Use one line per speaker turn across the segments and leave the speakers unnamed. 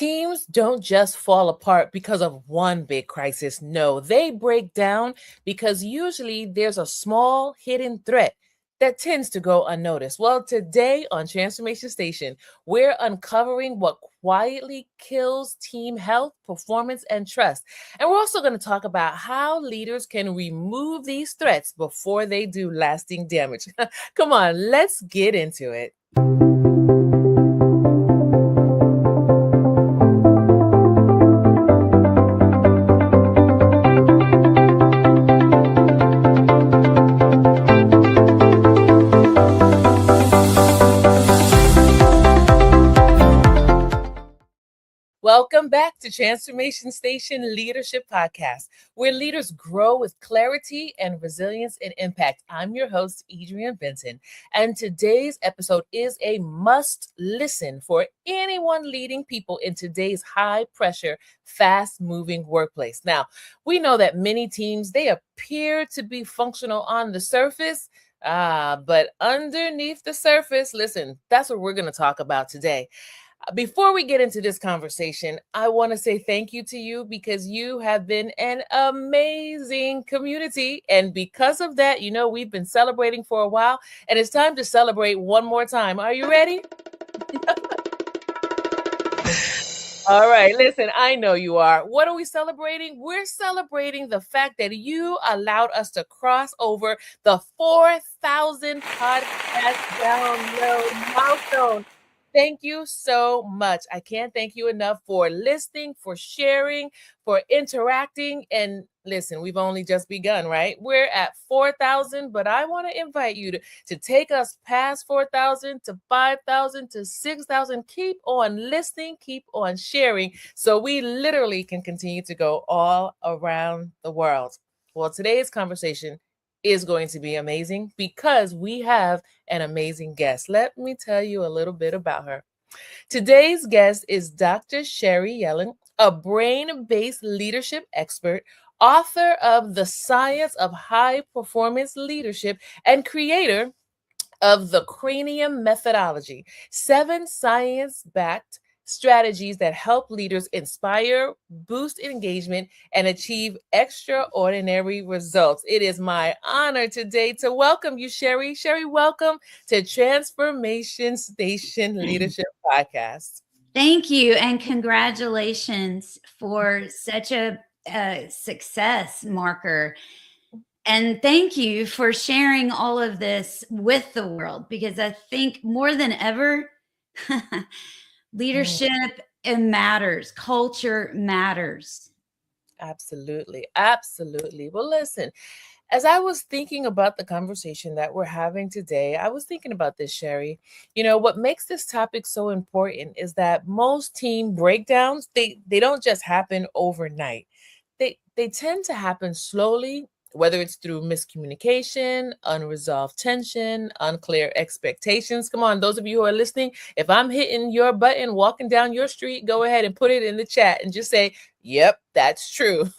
Teams don't just fall apart because of one big crisis. No, they break down because usually there's a small hidden threat that tends to go unnoticed. Well, today on Transformation Station, we're uncovering what quietly kills team health, performance, and trust. And we're also going to talk about how leaders can remove these threats before they do lasting damage. Come on, let's get into it. Welcome back to Transformation Station Leadership Podcast, where leaders grow with clarity and resilience and impact. I'm your host, Adrienne Benton, and today's episode is a must listen for anyone leading people in today's high pressure, fast moving workplace. Now, we know that many teams, they appear to be functional on the surface, but underneath the surface, listen, that's what we're going to talk about today. Before we get into this conversation, I want to say thank you to you because you have been an amazing community. And because of that, we've been celebrating for a while, and it's time to celebrate one more time. Are you ready? All right, listen, I know you are. What are we celebrating? We're celebrating the fact that you allowed us to cross over the 4,000 podcast download milestone. Thank you so much. I can't thank you enough for listening, for sharing, for interacting. And listen, we've only just begun, right? We're at 4,000, but I want to invite you to take us past 4,000 to 5,000 to 6,000. Keep on listening, keep on sharing, so we literally can continue to go all around the world. Well, today's conversation is going to be amazing because we have an amazing guest. Let me tell you a little bit about her. Today's guest is Dr. Sherry Yellin, a brain-based leadership expert, author of The Science of High Performance Leadership, and creator of the Cranium Methodology, 7 science-backed strategies that help leaders inspire, boost engagement, and achieve extraordinary results. It is my honor today to welcome you, Sherry. Sherry, welcome to Transformation Station Leadership Podcast.
Thank you, and congratulations for such a success marker. And thank you for sharing all of this with the world, because I think more than ever, leadership, it matters. Culture matters.
Absolutely. Absolutely. Well, listen, as I was thinking about the conversation that we're having today, I was thinking about this, Sherry. What makes this topic so important is that most team breakdowns, they don't just happen overnight. They tend to happen slowly, whether it's through miscommunication, unresolved tension, unclear expectations. Come on, those of you who are listening, if I'm hitting your button walking down your street, go ahead and put it in the chat and just say, yep, that's true.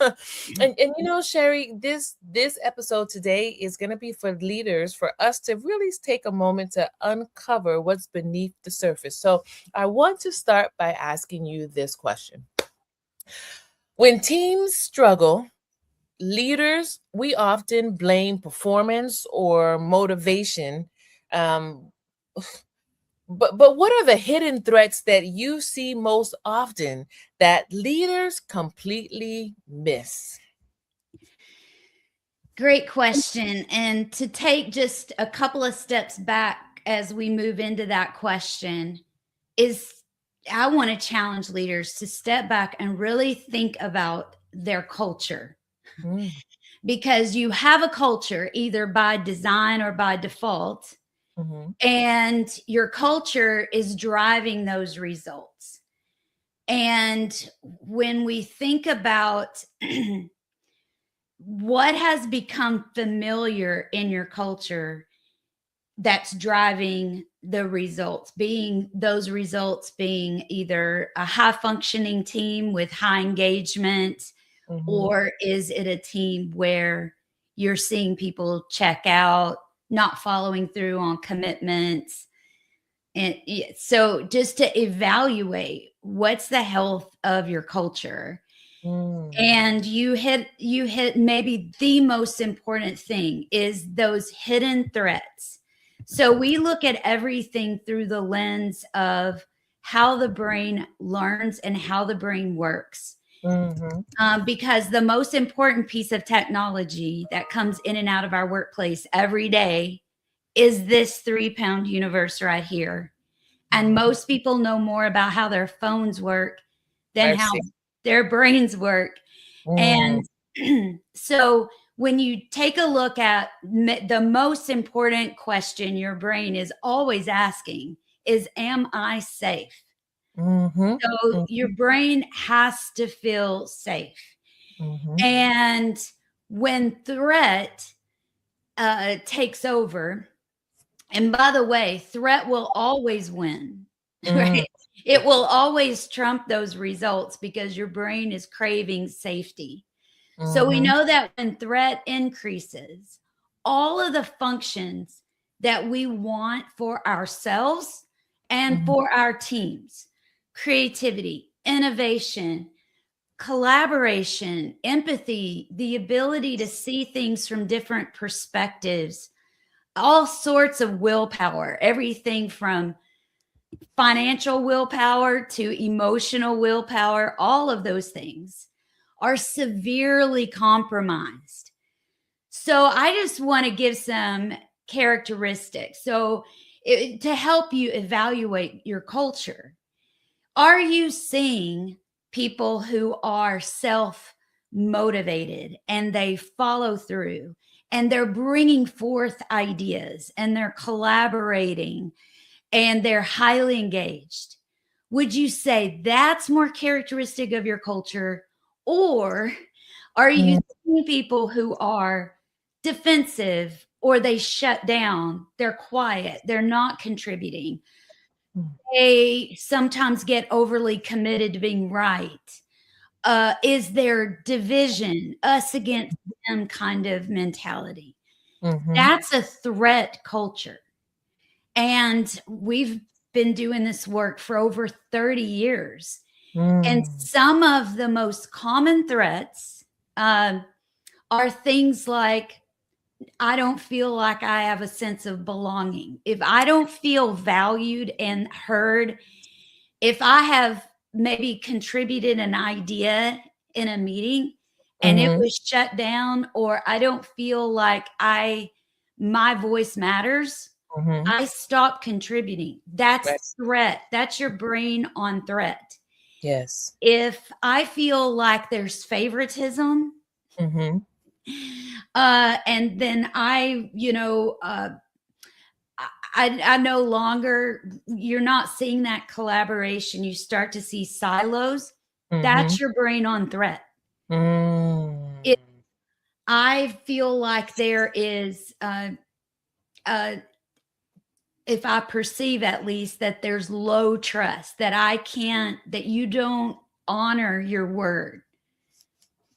and Sherry, this episode today is going to be for leaders, for us to really take a moment to uncover what's beneath the surface. So I want to start by asking you this question. When teams struggle, leaders, we often blame performance or motivation. But what are the hidden threats that you see most often that leaders completely miss?
Great question. And to take just a couple of steps back as we move into that question is I want to challenge leaders to step back and really think about their culture. Because you have a culture either by design or by default, and your culture is driving those results. And when we think about what has become familiar in your culture that's driving the results, being either a high functioning team with high engagement, or is it a team where you're seeing people check out, not following through on commitments? And so just to evaluate what's the health of your culture?
Mm.
And you hit maybe the most important thing is those hidden threats. So we look at everything through the lens of how the brain learns and how the brain works. Because the most important piece of technology that comes in and out of our workplace every day is this 3-pound universe right here. And most people know more about how their phones work than how their brains work. And so when you take a look at the most important question your brain is always asking is, am I safe? So your brain has to feel safe. And when threat takes over, and by the way, threat will always win, right? It will always trump those results because your brain is craving safety. So we know that when threat increases, all of the functions that we want for ourselves and for our teams, creativity, innovation, collaboration, empathy, the ability to see things from different perspectives, all sorts of willpower, everything from financial willpower to emotional willpower, all of those things are severely compromised. So I just want to give some characteristics. So to help you evaluate your culture, are you seeing people who are self-motivated and they follow through and they're bringing forth ideas and they're collaborating and they're highly engaged? Would you say that's more characteristic of your culture? Or are you seeing people who are defensive or they shut down, they're quiet, they're not contributing? They sometimes get overly committed to being right. Is there division, us against them kind of mentality? That's a threat culture. And we've been doing this work for over 30 years. And some of the most common threats are things like, I don't feel like I have a sense of belonging. If I don't feel valued and heard, if I have maybe contributed an idea in a meeting and it was shut down, or I don't feel like my voice matters, I stop contributing. That's threat. That's your brain on threat.
Yes.
If I feel like there's favoritism, and then I no longer, you're not seeing that collaboration. You start to see silos. That's your brain on threat. If I feel like there is, if I perceive at least that there's low trust, that you don't honor your word,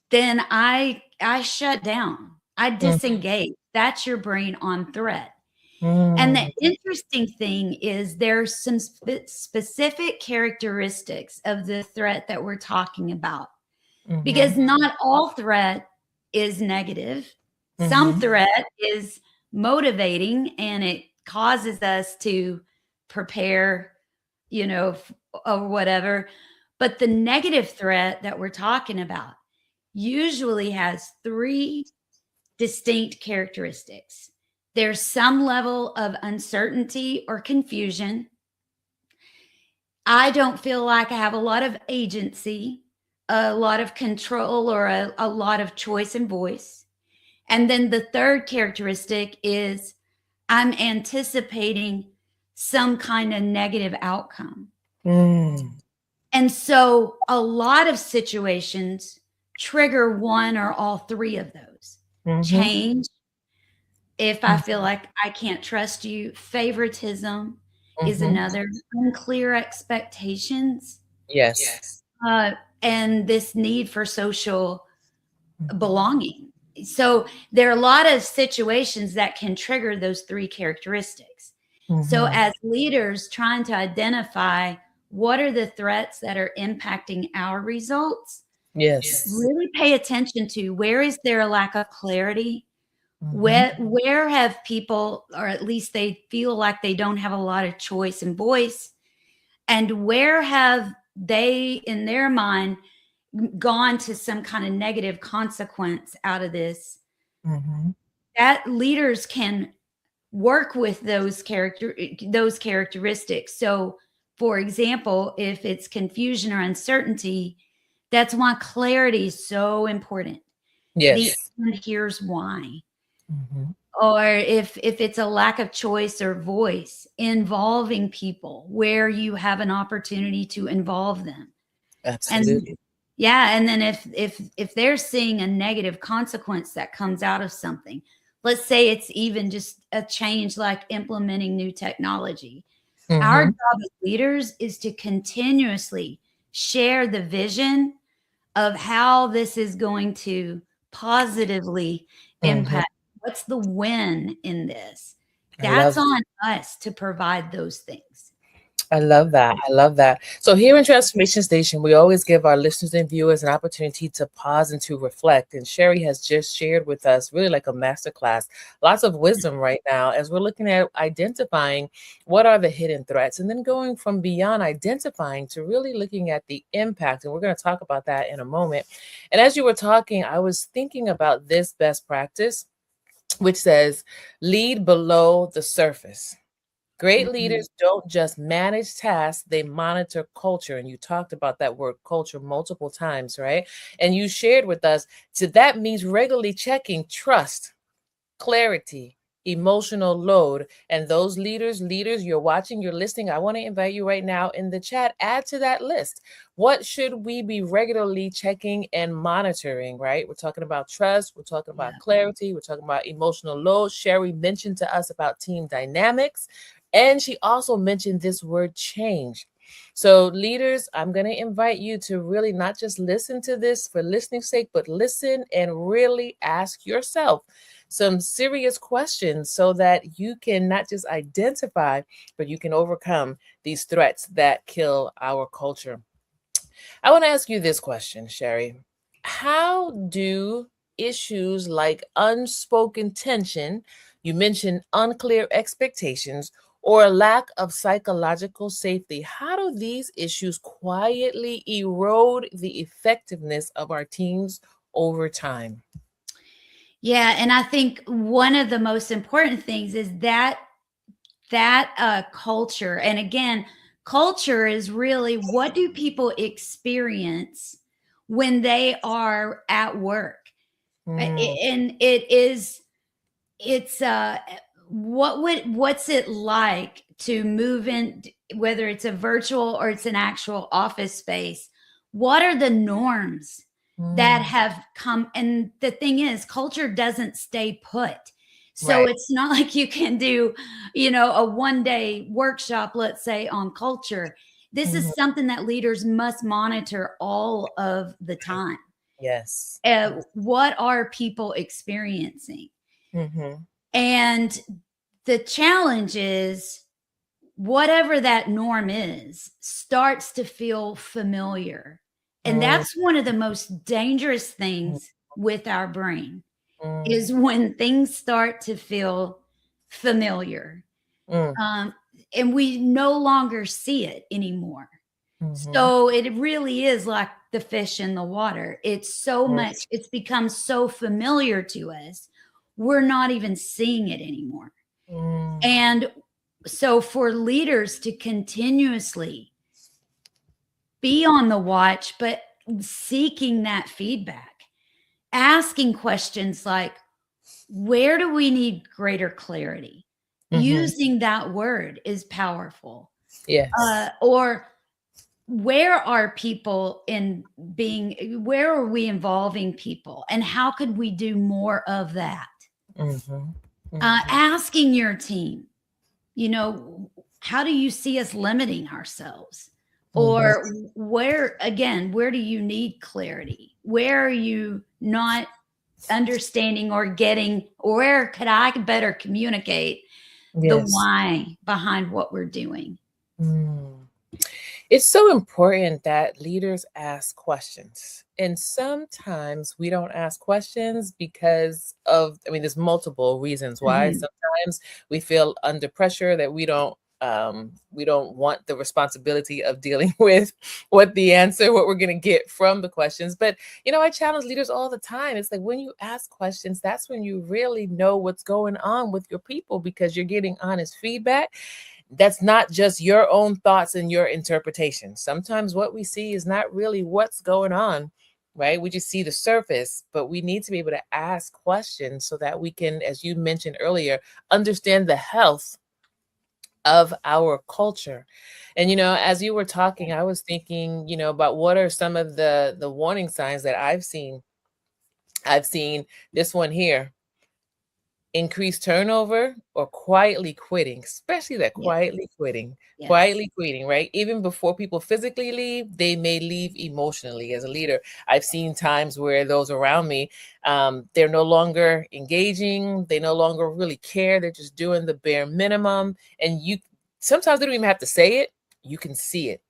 then I shut down. I disengage. That's your brain on threat. And the interesting thing is there's some specific characteristics of the threat that we're talking about, because not all threat is negative. Some threat is motivating and it causes us to prepare, or whatever. But the negative threat that we're talking about usually has 3 distinct characteristics. There's some level of uncertainty or confusion. I don't feel like I have a lot of agency, a lot of control, or a lot of choice and voice. And then the third characteristic is I'm anticipating some kind of negative outcome. And so a lot of situations trigger one or all 3 of those. Change, if I feel like I can't trust you. Favoritism is another. Unclear expectations.
Yes.
And this need for social belonging. So there are a lot of situations that can trigger those 3 characteristics. So as leaders trying to identify what are the threats that are impacting our results?
Yes.
Really pay attention to, where is there a lack of clarity?
Mhm.
Where have people, or at least they feel like they don't have a lot of choice and voice? And where have they, in their mind, gone to some kind of negative consequence out of this?
Mhm.
That leaders can work with those characteristics. So, for example, if it's confusion or uncertainty, that's why clarity is so important. The
Yes.
and here's why.
Mhm.
Or if it's a lack of choice or voice, involving people where you have an opportunity to involve them. And
Absolutely.
yeah, and then if they're seeing a negative consequence that comes out of something, let's say it's even just a change like implementing new technology. Our
Mhm.
job as leaders is to continuously share the vision of how this is going to positively
Mhm.
impact. What's the win in this?
I
That's
love
on us to provide those things.
I love that. I love that. So here in Transformation Station, we always give our listeners and viewers an opportunity to pause and to reflect. And Sherry has just shared with us really like a masterclass, lots of wisdom right now as we're looking at identifying what are the hidden threats and then going from beyond identifying to really looking at the impact. And we're going to talk about that in a moment. And as you were talking, I was thinking about this best practice, which says lead below the surface. Great
Mhm.
leaders don't just manage tasks, they monitor culture. And you talked about that word culture multiple times, right? And you shared with us, so that means regularly checking trust, clarity, emotional load. And those leaders, you're watching, you're listening. I want to invite you right now in the chat, add to that list. What should we be regularly checking and monitoring, right? We're talking about trust, we're talking about
Yeah.
clarity, we're talking about emotional load. Sherry mentioned to us about team dynamics, and she also mentioned this word change. So, leaders, I'm going to invite you to really not just listen to this for listening's sake, but listen and really ask yourself some serious questions so that you can not just identify, but you can overcome these threats that kill our culture. I want to ask you this question, Sherry. How do issues like unspoken tension, you mentioned unclear expectations, or a lack of psychological safety, how do these issues quietly erode the effectiveness of our teams over time?
Yeah, and I think one of the most important things is that culture. And again, culture is really, what do people experience when they are at work?
Mm,
And it is, it's what's it like to move in, whether it's a virtual or it's an actual office space? What are the norms that
mm,
have come? And the thing is, culture doesn't stay put. So
right.
it's not like you can do, a 1 day workshop, let's say, on culture. This
Mhm,
is something that leaders must monitor all of the
right.
time.
Yes.
What are people experiencing?
Mm-hmm.
And the challenge is, whatever that norm is starts to feel familiar. And
Mm,
that's one of the most dangerous
mm,
things with our brain,
mm,
is when things start to feel familiar.
mm,
Um, and we no longer see it anymore.
mhm,
So it really is like the fish in the water. It's so
mm,
much, it's become so familiar to us, we're not even seeing it anymore.
mm,
And so for leaders to continuously be on the watch, but seeking that feedback, asking questions like, where do we need greater clarity?
mhm.
Using that word is powerful.
Yes.
Or where are people in being, where are we involving people? And how could we do more of that?
Mhm, mhm,
Asking your team, you know, how do you see us limiting ourselves?
mhm,
Or where, again, where do you need clarity? Where are you not understanding or getting, or where could I better communicate the
yes.
why behind what we're doing?
Mm. It's so important that leaders ask questions. And sometimes we don't ask questions because of, I mean, there's multiple reasons why.
Mhm.
Sometimes we feel under pressure that we don't want the responsibility of dealing with what we're going to get from the questions. But I challenge leaders all the time. It's like when you ask questions, that's when you really know what's going on with your people, because you're getting honest feedback that's not just your own thoughts and your interpretation. Sometimes what we see is not really what's going on, right? We just see the surface, but we need to be able to ask questions so that we can, as you mentioned earlier, understand the health of our culture. And as you were talking, I was thinking, about what are some of the warning signs that I've seen. I've seen this one here: increased turnover or quietly quitting, especially that
Yeah. Yes.
quietly quitting, right? Even before people physically leave, they may leave emotionally. As a leader, I've seen times where those around me, they're no longer engaging, they no longer really care, they're just doing the bare minimum. And sometimes they don't even have to say it, you can see it.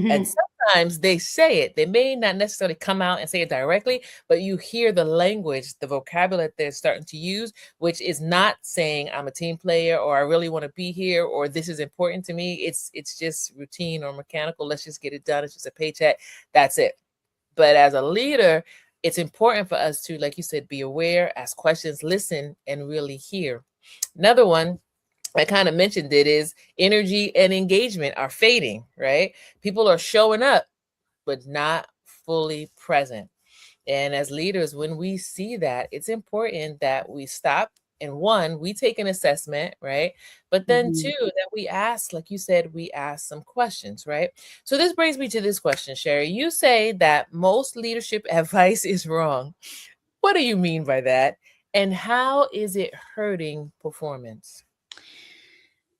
And
Mhm.
sometimes they say it. They may not necessarily come out and say it directly, but you hear the language, the vocabulary that they're starting to use, which is not saying I'm a team player, or I really want to be here, or this is important to me. It's just routine or mechanical. Let's just get it done. It's just a paycheck. That's it. But as a leader, it's important for us to, like you said, be aware, ask questions, listen, and really hear. Another one, I kind of mentioned it, is energy and engagement are fading, right? People are showing up, but not fully present. And as leaders, when we see that, it's important that we stop and, one, we take an assessment, right? But then two,
Mhm.
that we ask, like you said, we ask some questions, right? So this brings me to this question, Sherry. You say that most leadership advice is wrong. What do you mean by that? And how is it hurting performance?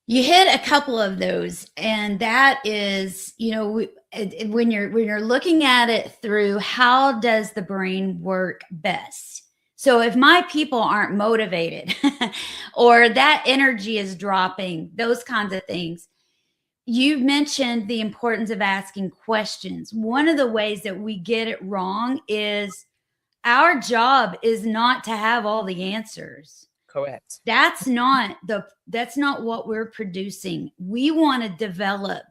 You hit a couple of those, and that is, when you're looking at it through how does the brain work best. So if my people aren't motivated or that energy is dropping, those kinds of things. You mentioned the importance of asking questions. One of the ways that we get it wrong is our job is not to have all the answers.
Correct.
That's not what we're producing. We want to develop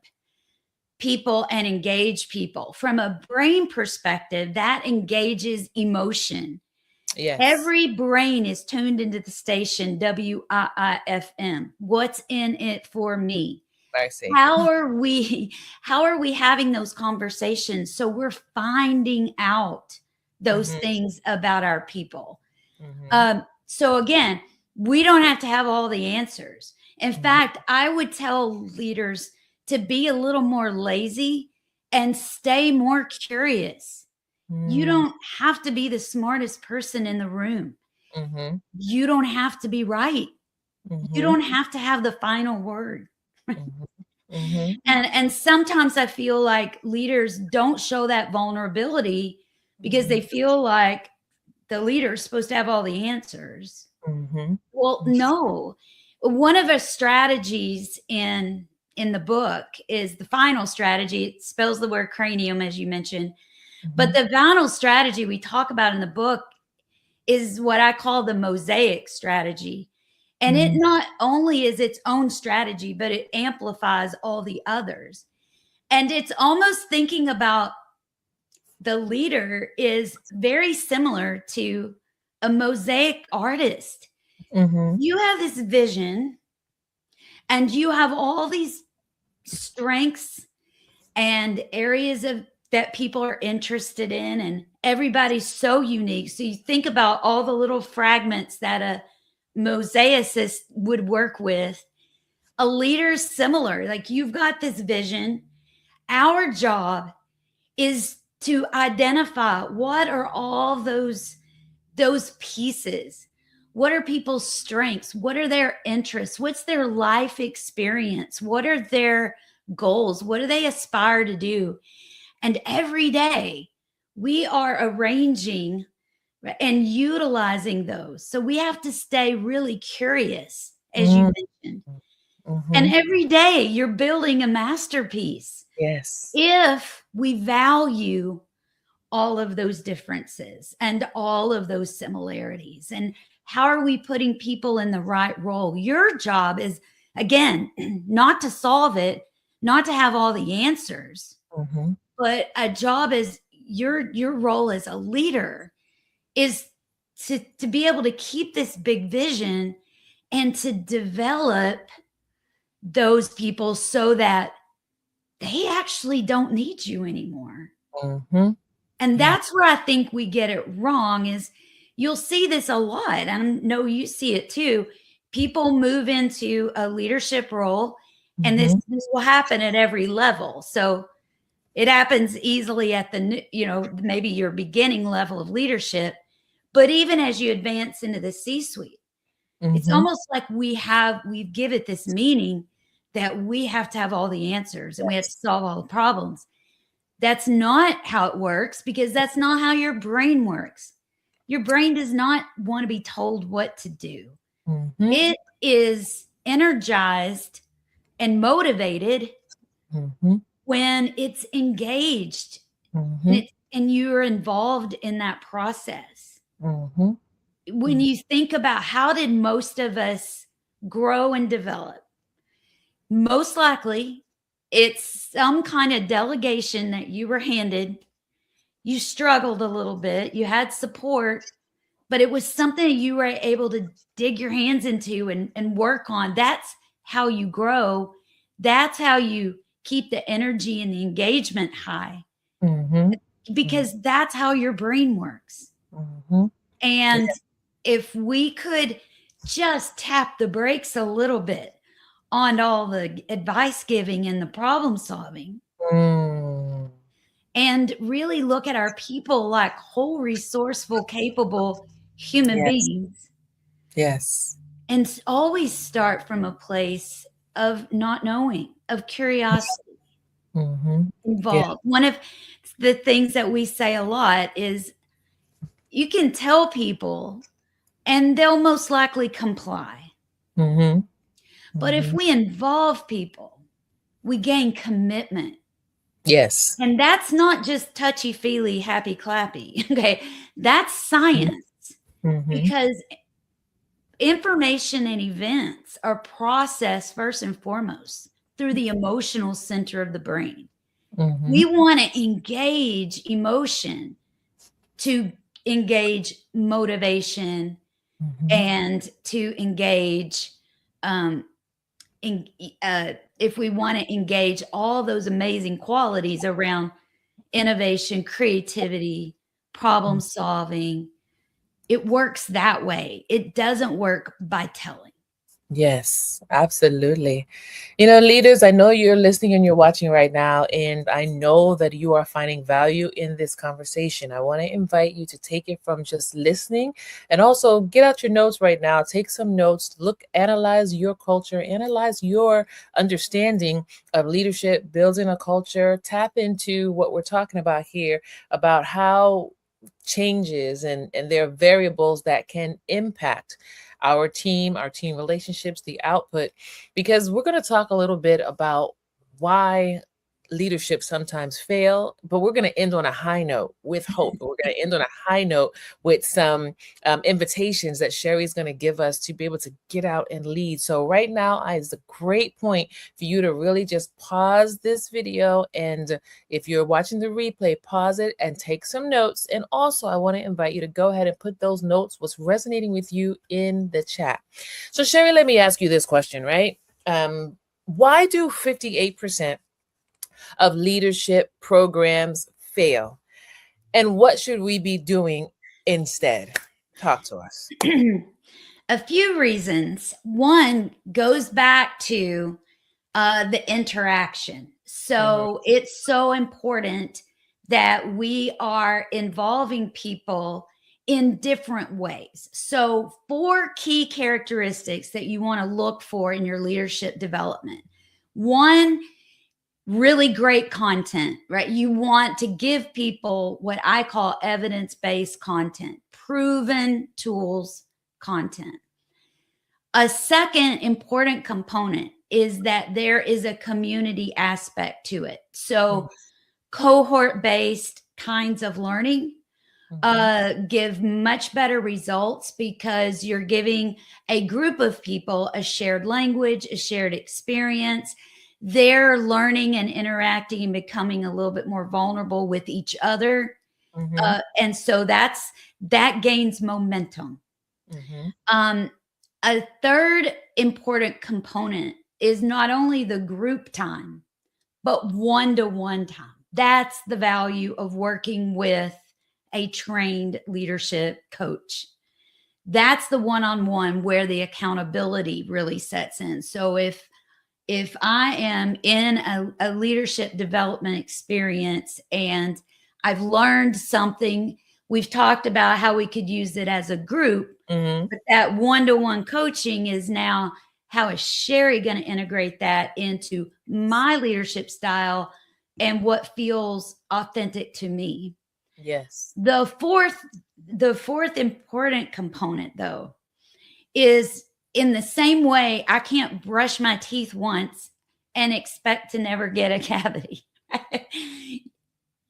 people and engage people. From a brain perspective, that engages emotion.
Yes,
Every brain is tuned into the station WIIFM. What's in it for me?
I see.
How are we having those conversations so we're finding out those
Mhm,
things about our people?
mhm,
So again, we don't have to have all the answers. In
mhm,
fact, I would tell leaders to be a little more lazy and stay more curious. You
mm,
don't have to be the smartest person in the room.
mhm,
You don't have to be right. You
mhm,
don't have to have the final word.
mhm, mhm,
And sometimes I feel like leaders don't show that vulnerability because they
mhm,
feel like the leader is supposed to have all the answers.
mhm,
Well, no. One of the strategies in the book is the final strategy. It spells the word cranium, as you mentioned. But
mhm,
the final strategy we talk about in the book is what I call the mosaic strategy. And it
mhm,
not only is its own strategy, but it amplifies all the others. And it's almost thinking about the leader is very similar to a mosaic artist.
mhm,
You have this vision and you have all these strengths and areas of that people are interested in, and everybody's so unique. So you think about all the little fragments that a mosaicist would work with. A leader's similar. Like, you've got this vision. Our job is to identify what are all those pieces. What are people's strengths? What are their interests? What's their life experience? What are their goals? What do they aspire to do? And every day we are arranging and utilizing those. So we have to stay really curious, as you
mm,
mentioned. And
mhm,
every day you're building a masterpiece.
Yes.
if we value all of those differences and all of those similarities, and how are we putting people in the right role? Your job is, again, not to solve it, not to have all the answers, but a job is your role as a leader is to be able to keep this big vision and to develop those people so that they actually don't need you anymore. And that's where I think we get it wrong. Is you'll see this a lot. I know you see it too. People move into a leadership role, and this will happen at every level. So it happens easily at the, maybe your beginning level of leadership, but even as you advance into the C-suite, it's almost like we give it this meaning that we have to have all the answers and we have to solve all the problems. That's not how it works, because that's not how your brain works. Your brain does not want to be told what to do. It is energized and motivated when it's engaged and you're involved in that process. When you think about how did most of us grow and develop, most likely it's some kind of delegation that you were handed. You struggled a little bit, you had support, but it was something you were able to dig your hands into and work on. That's how you grow. That's how you keep the energy and the engagement high, because that's how your brain works. And if we could just tap the brakes a little bit on all the advice giving and the problem solving, and really look at our people like whole, resourceful, capable human beings.
Yes.
And always start from a place of not knowing, of curiosity, involved. One of the things that we say a lot is you can tell people and they'll most likely comply. But if we involve people, we gain commitment.
Yes.
And that's not just touchy-feely, happy-clappy. Okay. That's science. Because information and events are processed first and foremost through the emotional center of the brain. We want to engage emotion to engage motivation and to engage if we want to engage all those amazing qualities around innovation, creativity, problem solving. It works that way. It doesn't work by telling.
Yes, absolutely. Leaders, I know you're listening and you're watching right now, and I know that you are finding value in this conversation. I want to invite you to take it from just listening and also get out your notes right now. Take some notes, analyze your culture, analyze your understanding of leadership, building a culture, tap into what we're talking about here about how changes and there are variables that can impact our team relationships, the output, because we're going to talk a little bit about why leadership sometimes fail, but we're going to end on a high note with hope. We're going to end on a high note with some invitations that Sherry's going to give us to be able to get out and lead. So right now is a great point for you to really just pause this video. And if you're watching the replay, pause it and take some notes. And also I want to invite you to go ahead and put those notes, what's resonating with you, in the chat. So Sherry, let me ask you this question, right? Why do 58% of leadership programs fail? And what should we be doing instead? Talk to us.
A few reasons. One goes back to the interaction. So it's so important that we are involving people in different ways. So 4 key characteristics that you want to look for in your leadership development. One, really great content, right? You want to give people what I call evidence-based content, proven tools content. A second important component is that there is a community aspect to it. So cohort-based kinds of learning give much better results because you're giving a group of people a shared language, a shared experience. They're learning and interacting and becoming a little bit more vulnerable with each other. And so that gains momentum. A third important component is not only the group time, but one-to-one time. That's the value of working with a trained leadership coach. That's the one-on-one where the accountability really sets in. So if I am in a leadership development experience and I've learned something, we've talked about how we could use it as a group, but that one-to-one coaching is now, how is Sherry going to integrate that into my leadership style and what feels authentic to me?
Yes.
The fourth important component, though, is in the same way I can't brush my teeth once and expect to never get a cavity.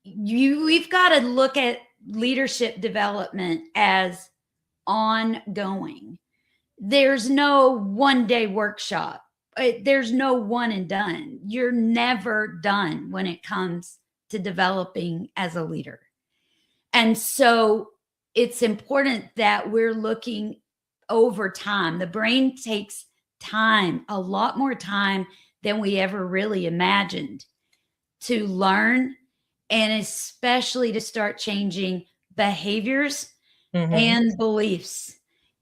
We've got to look at leadership development as ongoing. There's no one-day workshop. There's no one and done. You're never done when it comes to developing as a leader. And so it's important that we're looking over time. The brain takes time, a lot more time than we ever really imagined, to learn, and especially to start changing behaviors and beliefs.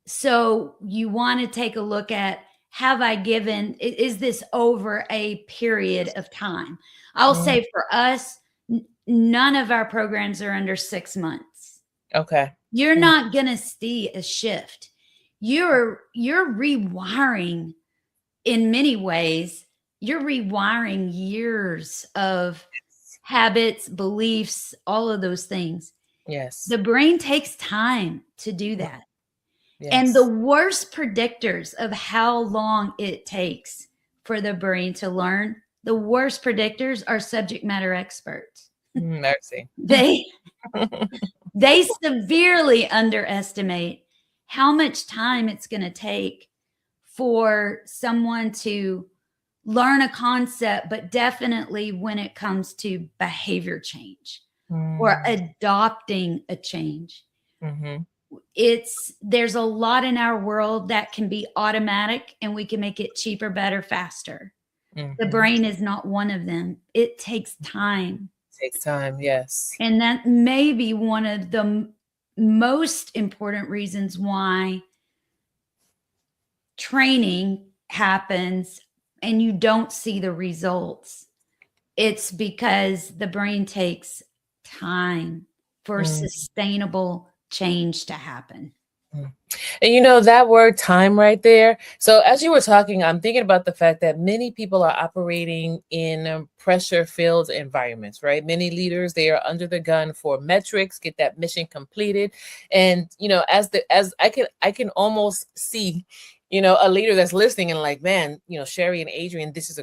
So you want to take a look at, is this over a period of time? I'll say for us, none of our programs are under 6 months.
Okay.
You're not going to see a shift. You're rewiring in many ways. You're rewiring years of habits, beliefs, all of those things.
Yes.
The brain takes time to do that.
Yes.
And the worst predictors of how long it takes for the brain to learn, the worst predictors are subject matter experts.
Mercy.
They severely underestimate how much time it's going to take for someone to learn a concept, but definitely when it comes to behavior change or adopting a change. There's a lot in our world that can be automatic and we can make it cheaper, better, faster. The brain is not one of them. It takes time.
Takes time, yes.
And that may be one of the most important reasons why training happens and you don't see the results. It's because the brain takes time for sustainable change to happen.
And you know, that word time right there. So as you were talking, I'm thinking about the fact that many people are operating in pressure-filled environments, right? Many leaders, they are under the gun for metrics, get that mission completed. And, you know, as I can almost see, you know, a leader that's listening and like, man, you know, Sherry and Adrienne, this is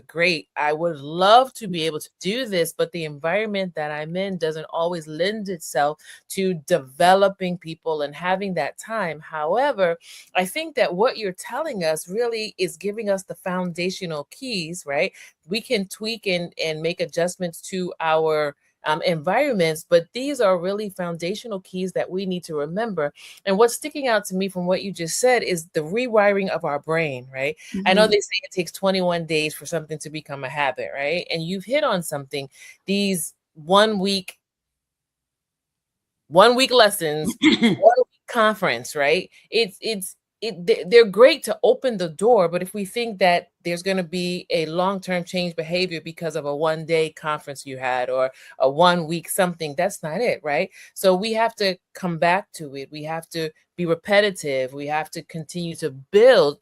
I would love to be able to do this, but the environment that I'm in doesn't always lend itself to developing people and having that time. However, I think that what you're telling us really is giving us the foundational keys, right? We can tweak and make adjustments to our environments, but these are really foundational keys that we need to remember. And what's sticking out to me from what you just said is the rewiring of our brain, right? I know they say it takes 21 days for something to become a habit, right? And you've hit on something. These 1 week lessons, 1 week conference, right? They're great to open the door, but if we think that there's going to be a long-term change behavior because of a 1-day conference you had or a 1 week something, that's not it, right? So we have to come back to it. We have to be repetitive. We have to continue to build.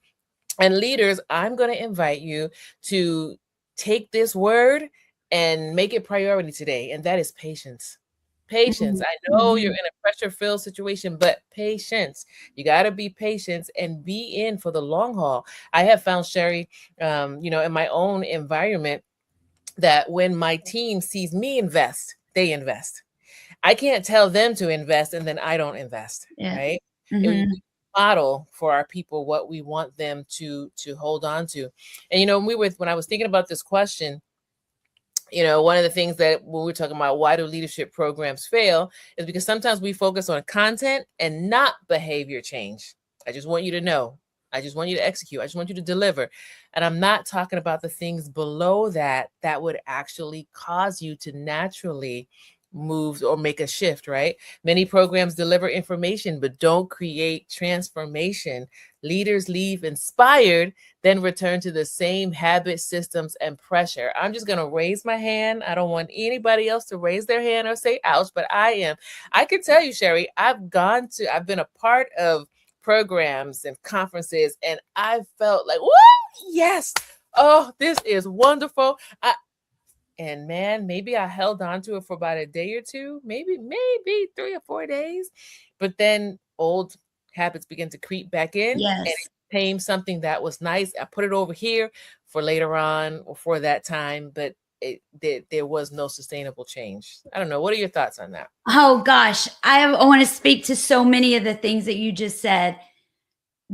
And leaders, I'm going to invite you to take this word and make it priority today, and that is patience. Patience.
Mhm.
I know you're
Mhm.
in a pressure-filled situation, but patience. You got to be patient and be in for the long haul. I have found, Sherry, in my own environment, that when my team sees me invest, they invest. I can't tell them to invest and then I don't invest,
Yeah.
right? And we
Mhm.
model for our people what we want them to hold on to. And when I was thinking about this question, one of the things that when we're talking about why do leadership programs fail is because sometimes we focus on content and not behavior change. I just want you to know. I just want you to execute. I just want you to deliver. And I'm not talking about the things below that would actually cause you to naturally move or make a shift, right? Many programs deliver information but don't create transformation. Leaders leave inspired, then return to the same habit, systems, and pressure. I'm just going to raise my hand. I don't want anybody else to raise their hand or say ouch, but I am. I can tell you, Sherry, I've been a part of programs and conferences, and I felt like, whoa, yes. Oh, this is wonderful. And man, maybe I held on to it for about a day or two, maybe 3 or 4 days. But then old habits begin to creep back in and
Yes.
it became something that was nice. I put it over here for later on or for that time, but there was no sustainable change. I don't know. What are your thoughts on that?
Oh gosh, I want to speak to so many of the things that you just said.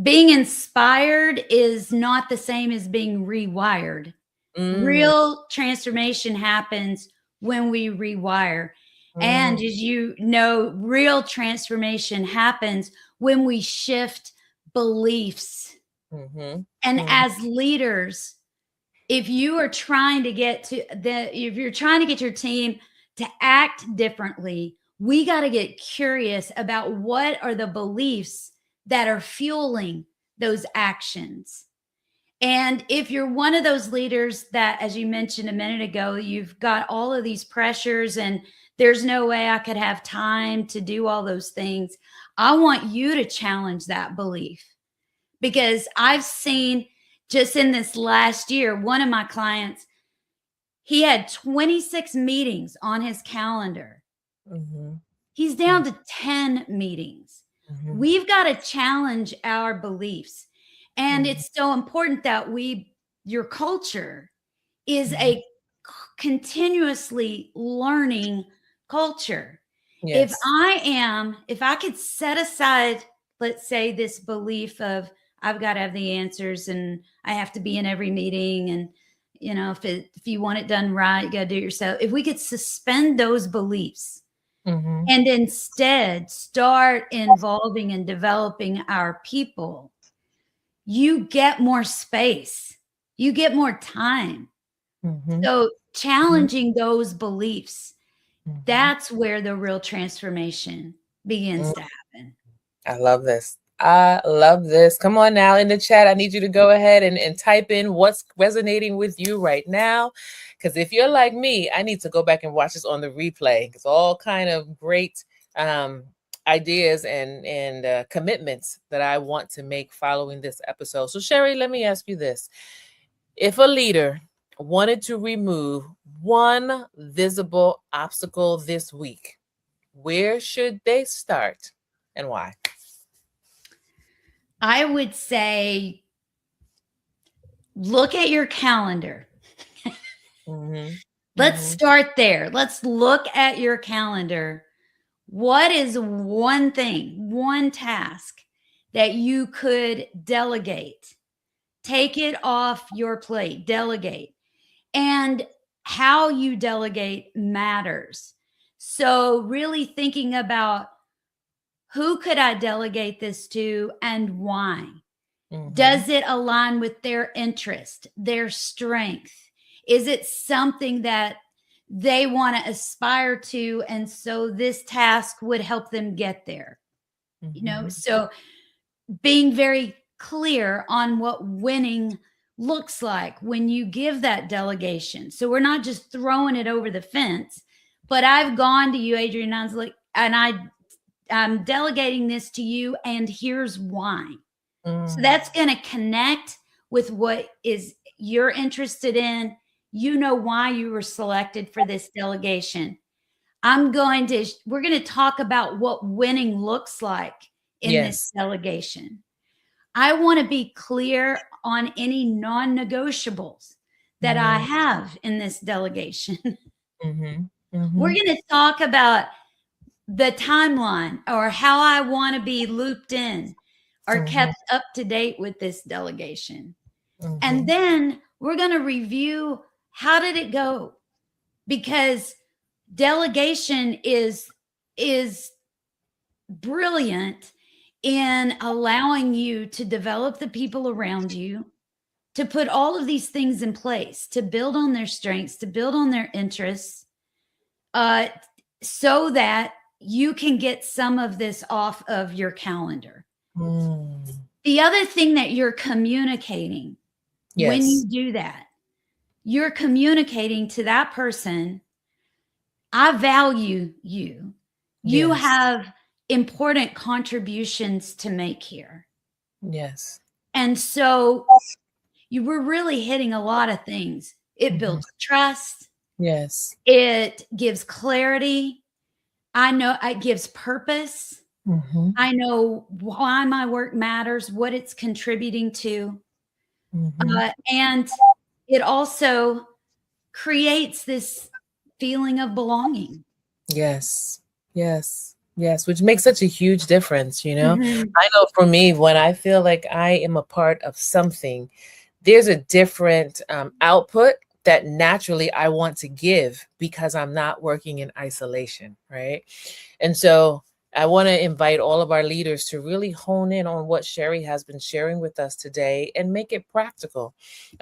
Being inspired is not the same as being rewired.
Mm,
Real transformation happens when we rewire. And
mm,
as you know, real transformation happens when we shift beliefs.
mm-hmm,
And
mm,
as leaders, if you are trying to if you're trying to get your team to act differently, we got to get curious about what are the beliefs that are fueling those actions. And if you're one of those leaders that, as you mentioned a minute ago, you've got all of these pressures and there's no way I could have time to do all those things, I want you to challenge that belief, because I've seen just in this last year, one of my clients, he had 26 meetings on his calendar.
mm-hmm,
He's down to 10 meetings.
mm-hmm,
We've got to challenge our beliefs. And
mm-hmm,
it's so important that your culture is
mm-hmm.
a continuously learning culture.
Yes.
If I could set aside, let's say, this belief of I've got to have the answers and I have to be in every meeting, and if you want it done right, you got to do it yourself. If we could suspend those beliefs
Mm-hmm,
and instead start involving and developing our people, you get more space, you get more time.
mm-hmm,
So
mm-hmm,
challenging those beliefs,
mm-hmm.
that's where the real transformation begins to happen.
I love this. I love this. Come on now in the chat. I need you to go ahead and type in what's resonating with you right now. Because if you're like me, I need to go back and watch this on the replay. It's all kind of great um, ideas and commitments that I want to make following this episode. So, Sherry, let me ask you this. If a leader wanted to remove one visible obstacle this week, where should they start and why?
I would say look at your calendar.
Mhm.
Let's
Mhm.
start there. Let's look at your calendar. What is one thing, one task that you could delegate? Take it off your plate, delegate. And how you delegate matters. So, really thinking about who could I delegate this to and why?
Mhm.
Does it align with their interest, their strength? Is it something that they want to aspire to? And so this task would help them get there.
Mhm.
So being very clear on what winning looks like when you give that delegation. So we're not just throwing it over the fence, but I've gone to you, Adrienne, I was like, and I'm delegating this to you, and here's why. So
Mm.
that's going to connect with what is you're interested in. You know why you were selected for this delegation. we're going to talk about what winning looks like in this
Yes.
delegation. I want to be clear on any non-negotiables that I have in this delegation. We're going to talk about the timeline or how I want to be looped in or kept up to date with this delegation. And then we're going to review, how did it go? Because delegation is brilliant in allowing you to develop the people around you, to put all of these things in place, to build on their strengths, to build on their interests, so that you can get some of this off of your calendar. The other thing that you're communicating, when you do that, you're communicating to that person, I value you. You have important contributions to make here.
Yes.
And so you were really hitting a lot of things. It builds trust.
Yes.
It gives clarity. I know it gives purpose. I know why my work matters, what it's contributing to. And it also creates this feeling of belonging.
Yes. Yes. Yes. Which makes such a huge difference, you know?
Mhm.
I know for me, when I feel like I am a part of something, there's a different output that naturally I want to give because I'm not working in isolation, right? And so I want to invite all of our leaders to really hone in on what Sherry has been sharing with us today and make it practical.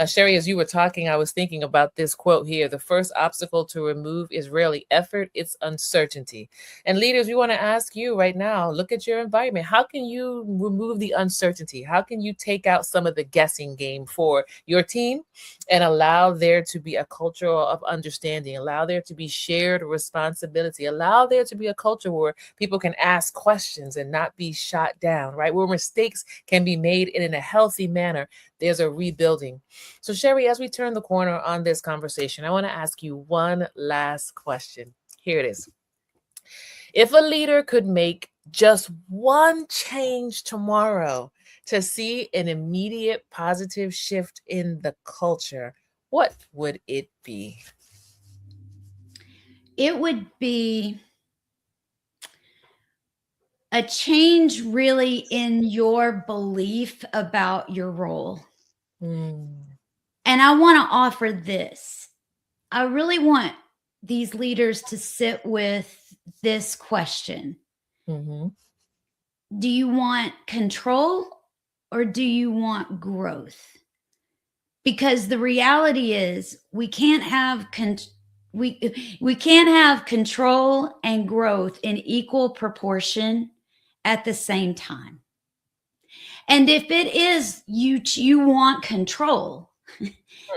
Sherry, as you were talking, I was thinking about this quote here: the first obstacle to remove is rarely effort, it's uncertainty. And leaders, we want to ask you right now, look at your environment. How can you remove the uncertainty? How can you take out some of the guessing game for your team and allow there to be a culture of understanding, allow there to be shared responsibility, allow there to be a culture where people can ask questions and not be shot down, right? Where mistakes can be made in a healthy manner. There's a rebuilding. So Sherry, as we turn the corner on this conversation, I want to ask you one last question. Here it is. If a leader could make just one change tomorrow to see an immediate positive shift in the culture, what would it be?
It would be a change really in your belief about your role. And I want to offer this. I really want these leaders to sit with this question. Do you want control or do you want growth? Because the reality is we can't have we can't have control and growth in equal proportion at the same time. And if it is you want control,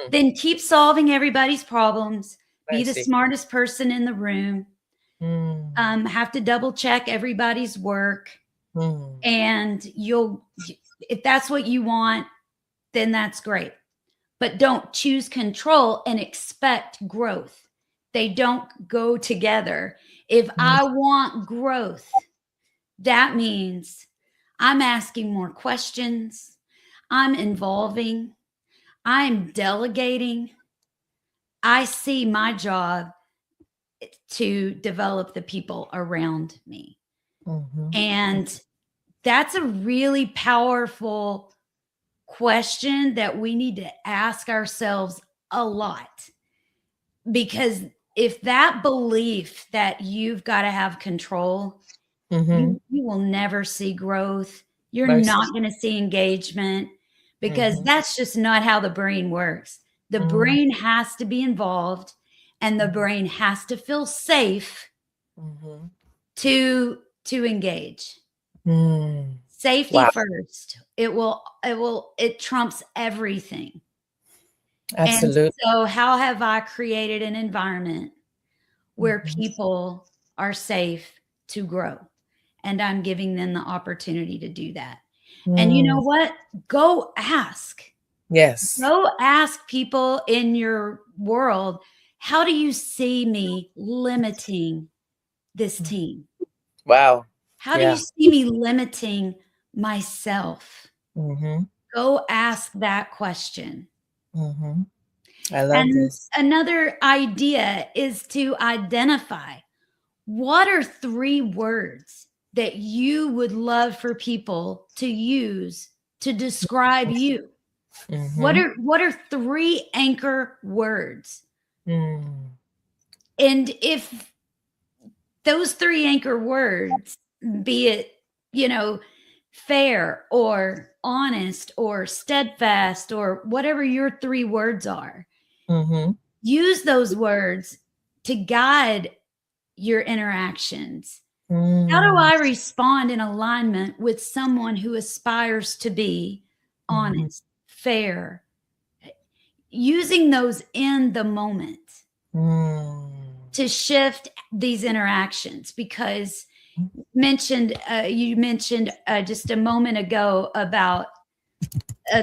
then keep solving everybody's problems, be the smartest person in the room, have to double check everybody's work. And if that's what you want, then that's great. But don't choose control and expect growth. They don't go together. If I want growth, that means I'm asking more questions, I'm involving, I'm delegating. I see my job to develop the people around me. And that's a really powerful question that we need to ask ourselves a lot. Because if that belief that you've got to have control, you will never see growth. You're not going to see engagement, because that's just not how the brain works. The brain has to be involved, and the brain has to feel safe to engage. Safety first. It trumps everything.
Absolutely.
And so how have I created an environment where people are safe to grow? And I'm giving them the opportunity to do that. And you know what? Go ask.
Yes.
Go ask people in your world, how do you see me limiting this team?
Wow.
How do you see me limiting myself? Go ask that question.
I love this.
Another idea is to identify what are 3 words that you would love for people to use to describe you. What are 3 anchor words? And if those 3 anchor words, be it, fair or honest or steadfast or whatever your 3 words are, use those words to guide your interactions. How do I respond in alignment with someone who aspires to be honest, fair? Using those in the moment to shift these interactions, because you mentioned just a moment ago about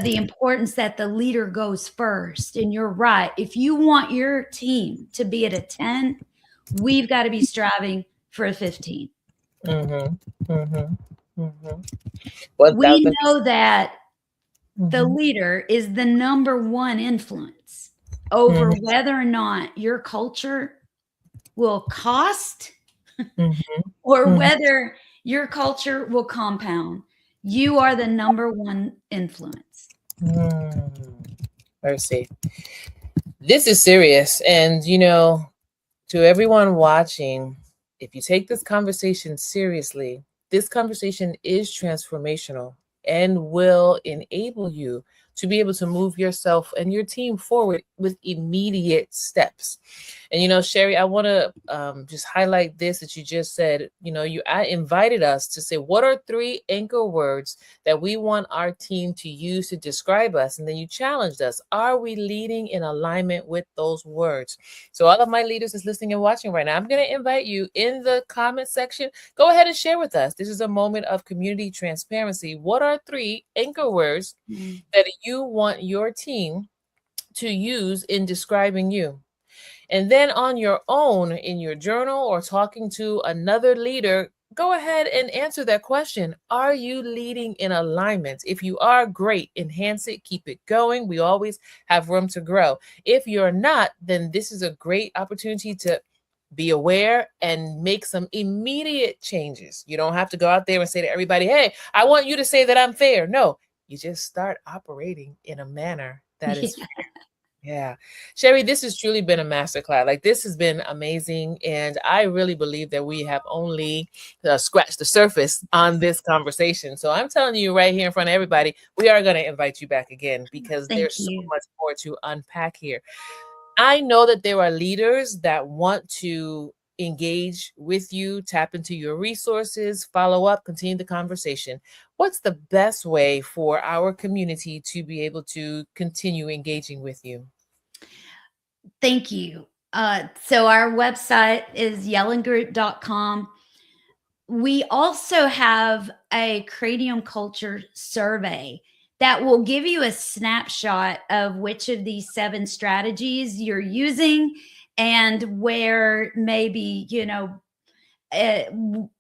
the importance that the leader goes first. And you're right. If you want your team to be at a 10, we've got to be striving for a 15. We know that the leader is the number 1 influence over whether or not your culture will cost or whether your culture will compound. You are the number 1 influence.
Mercy. This is serious. And, to everyone watching, if you take this conversation seriously, this conversation is transformational and will enable you to be able to move yourself and your team forward with immediate steps. And, Sherry, I want to just highlight this that you just said. I invited us to say, what are 3 anchor words that we want our team to use to describe us? And then you challenged us. Are we leading in alignment with those words? So all of my leaders is listening and watching right now, I'm going to invite you in the comment section. Go ahead and share with us. This is a moment of community transparency. What are 3 anchor words that you want your team to use in describing you? And then on your own, in your journal or talking to another leader, go ahead and answer that question. Are you leading in alignment? If you are, great. Enhance it. Keep it going. We always have room to grow. If you're not, then this is a great opportunity to be aware and make some immediate changes. You don't have to go out there and say to everybody, hey, I want you to say that I'm fair. No, you just start operating in a manner that is fair. Yeah. Sherry, this has truly been a masterclass. Like, this has been amazing. And I really believe that we have only scratched the surface on this conversation. So I'm telling you right here in front of everybody, we are going to invite you back again because there's so much more to unpack here. I know that there are leaders that want to engage with you, tap into your resources, follow up, continue the conversation. What's the best way for our community to be able to continue engaging with you?
Thank you. So our website is yellingroup.com. We also have a cranium culture survey that will give you a snapshot of which of these 7 strategies you're using and where maybe,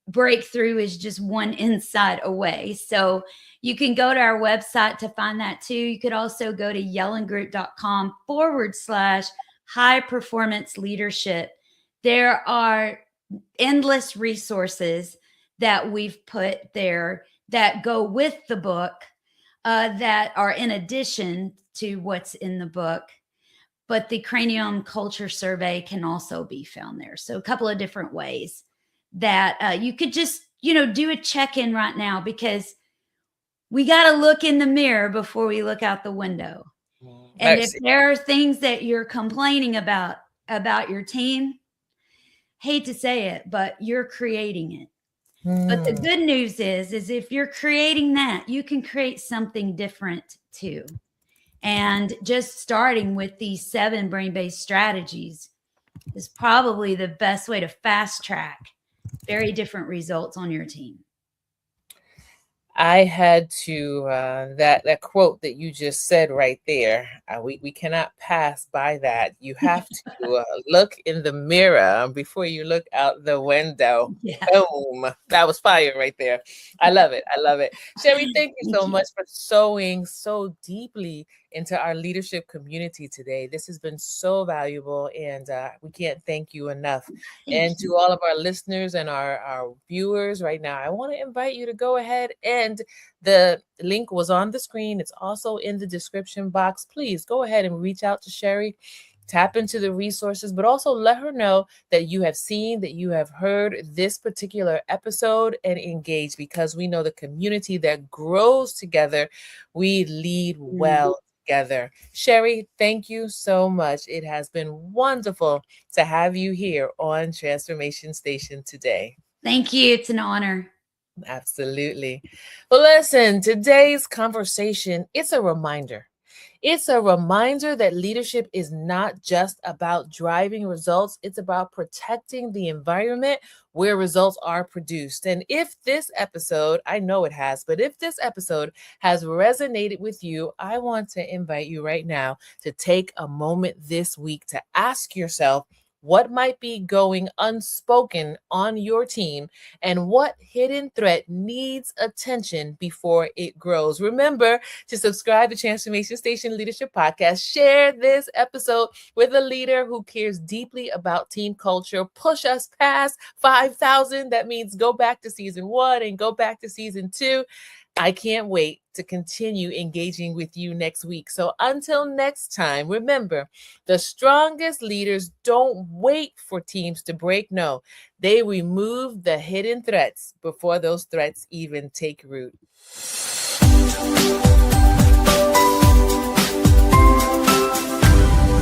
breakthrough is just one insight away. So you can go to our website to find that too. You could also go to yellingroup.com/high performance leadership. There are endless resources that we've put there that go with the book, that are in addition to what's in the book. But the cranium culture survey can also be found there. So a couple of different ways that you could just, do a check-in right now, because we got to look in the mirror before we look out the window. And if there are things that you're complaining about your team, hate to say it, but you're creating it. But the good news is if you're creating that, you can create something different too. And just starting with these 7 brain-based strategies is probably the best way to fast track very different results on your team.
I had to that quote that you just said right there. We cannot pass by that. You have to look in the mirror before you look out the window.
Yeah.
Boom! That was fire right there. I love it. I love it. Sherry, thank you
Thank
so
you.
much for sewing so deeply into our leadership community today. This has been so valuable, and we can't thank you enough.
Thank
And
you.
to all of our listeners and our viewers right now, I want to invite you to go ahead, and the link was on the screen. It's also in the description box. Please go ahead and reach out to Sherry. Tap into the resources, but also let her know that you have seen, that you have heard this particular episode and engage, because we know the community that grows together, we lead
Mm.
well together. Sherry, thank you so much. It has been wonderful to have you here on Transformation Station today.
Thank you. It's an honor.
Absolutely. Well, listen, today's conversation, it's a reminder. It's a reminder that leadership is not just about driving results, it's about protecting the environment where results are produced. And if this episode, I know it has, but if this episode has resonated with you, I want to invite you right now to take a moment this week to ask yourself what might be going unspoken on your team, and what hidden threat needs attention before it grows. Remember to subscribe to Transformation Station Leadership Podcast. Share this episode with a leader who cares deeply about team culture. Push us past 5,000. That means go back to season 1 and go back to season 2. I can't wait to continue engaging with you next week. So until next time, remember, the strongest leaders don't wait for teams to break. No, they remove the hidden threats before those threats even take root.